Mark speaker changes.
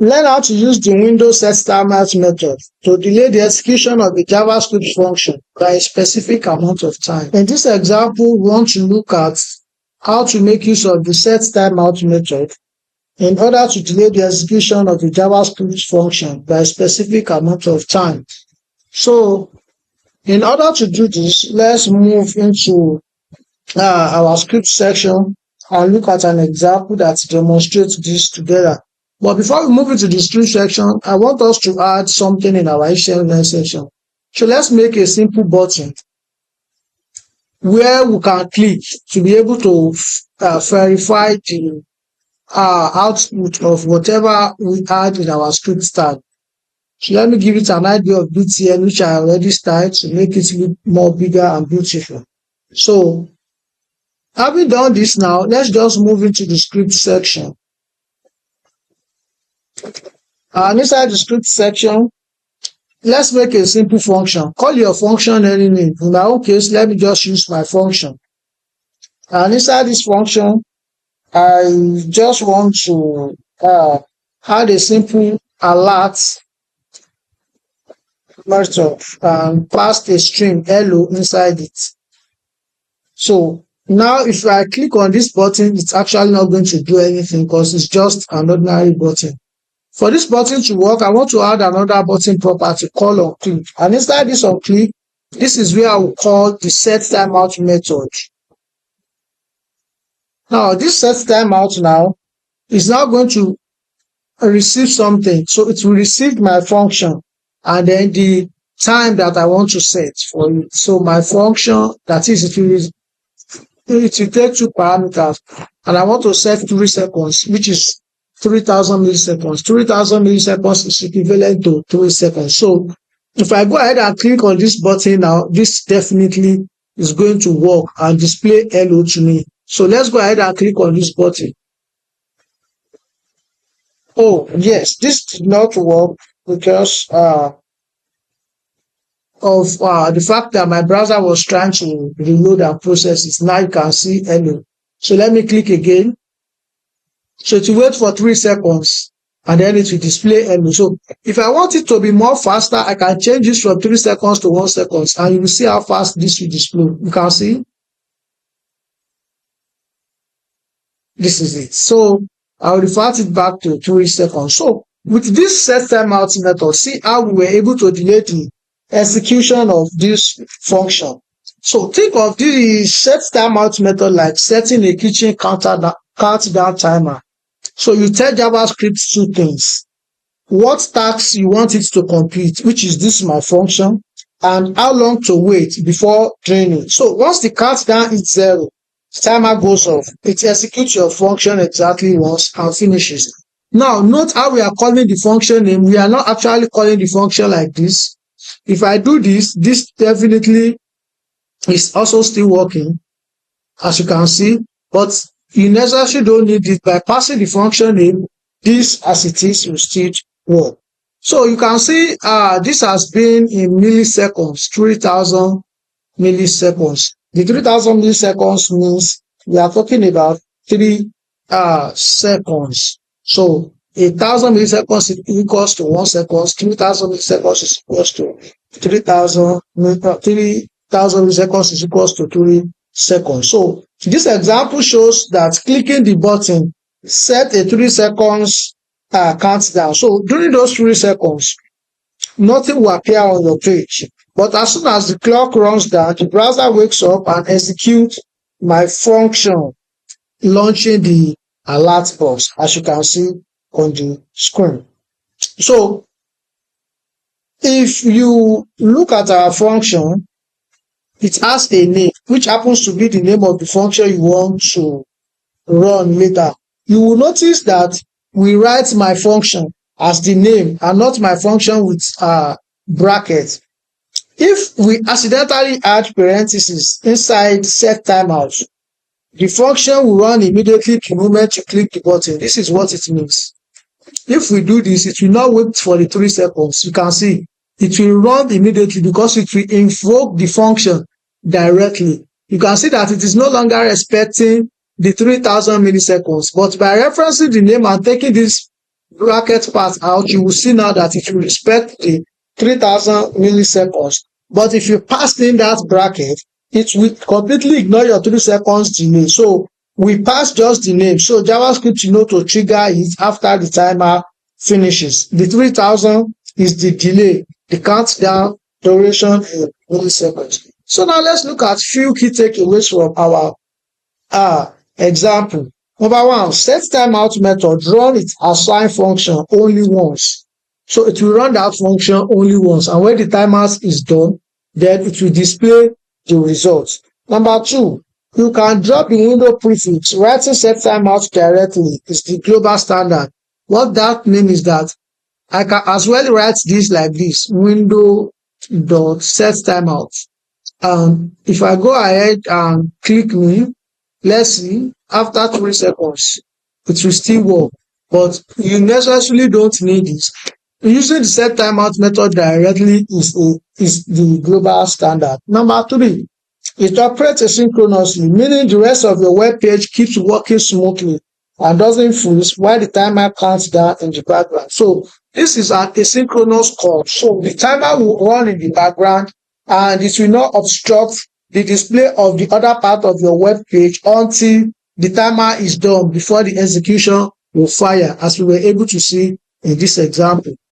Speaker 1: Learn how to use the Windows SetTimeout method to delay the execution of a JavaScript function by a specific amount of time. In this example, we want to look at how to make use of the SetTimeout method in order to delay the execution of a JavaScript function by a specific amount of time. So, in order to do this, let's move into our script section and look at an example that demonstrates this together. But before we move into the script section, I want us to add something in our HTML section. So let's make a simple button where we can click to be able to verify the output of whatever we add in our script tag. So let me give it an idea of BTN, which I already started to make it look more bigger and beautiful. So having done this now, let's just move into the script section. And inside the script section, let's make a simple function. Call your function any name. In my own case, let me just use my function. And inside this function, I just want to add a simple alert method and pass a string hello inside it. So now if I click on this button, it's actually not going to do anything because it's just an ordinary button. For this button to work, I want to add another button property called onClick. And inside this onClick, this is where I will call the SetTimeout method. Now, this SetTimeout now is now going to receive something. So it will receive my function and then the time that I want to set for it. So my function, that is, it will take 2 parameters and I want to set 3 seconds, which is 3000 milliseconds. 3000 milliseconds is equivalent to 3 seconds. So if I go ahead and click on this button now, this definitely is going to work and display hello to me. So let's go ahead and click on this button. Oh, yes, this did not work because of the fact that my browser was trying to reload and process it. Now you can see hello. So let me click again. So it will wait for 3 seconds and then it will display hello. So if I want it to be more faster, I can change this from 3 seconds to 1 second and you will see how fast this will display. You can see. This is it. So I'll revert it back to 3 seconds. So with this SetTimeout method, see how we were able to delay the execution of this function. So think of the SetTimeout method like setting a kitchen countdown timer. So you tell JavaScript 2 things. What tasks you want it to complete, which is this my function, and how long to wait before training. So once the countdown is 0, timer goes off. It executes your function exactly once and finishes. Now note how we are calling the function name. We are not actually calling the function like this. If I do this, this definitely is also still working, as you can see, but you necessarily don't need it. By passing the function name, this as it is will still work. So you can see this has been in milliseconds, 3000 milliseconds. The 3000 milliseconds means we are talking about 3 seconds. So 1000 milliseconds is equals to 1 second. 3000 milliseconds is equals to 3000 milliseconds is equals to 3 seconds. So this example shows that clicking the button set a 3 seconds countdown. So during those 3 seconds, nothing will appear on your page. But as soon as the clock runs down, the browser wakes up and executes my function, launching the alert box, as you can see on the screen. So if you look at our function, it has a name, which happens to be the name of the function you want to run later. You will notice that we write my function as the name and not my function with brackets. If we accidentally add parentheses inside SetTimeout, the function will run immediately the moment you click the button. This is what it means. If we do this, it will not wait for the 3 seconds. You can see it will run immediately because it will invoke the function directly. You can see that it is no longer expecting the 3000 milliseconds, but by referencing the name and taking this bracket part out, you will see now that it will respect the 3000 milliseconds. But if you pass in that bracket, it will completely ignore your 3 seconds delay. So we pass just the name. So JavaScript, to trigger it after the timer finishes. The 3000 is the delay, the countdown duration in milliseconds. So now let's look at few key takeaways from our example. Number one, set timeout method run its assign function only once. So it will run that function only once, and when the timer is done, then it will display the results. Number two, you can drop the window prefix. Writing set timeout directly is the global standard. What that means is that I can as well write this like this, window dot set timeout. If I go ahead and click me, let's see, after 3 seconds, it will still work. But you necessarily don't need this. Using the set timeout method directly is the global standard. Number three, it operates asynchronously, meaning the rest of your web page keeps working smoothly and doesn't freeze while the timer counts down in the background. So this is an asynchronous call. So the timer will run in the background and it will not obstruct the display of the other part of your web page until the timer is done before the execution will fire, as we were able to see in this example.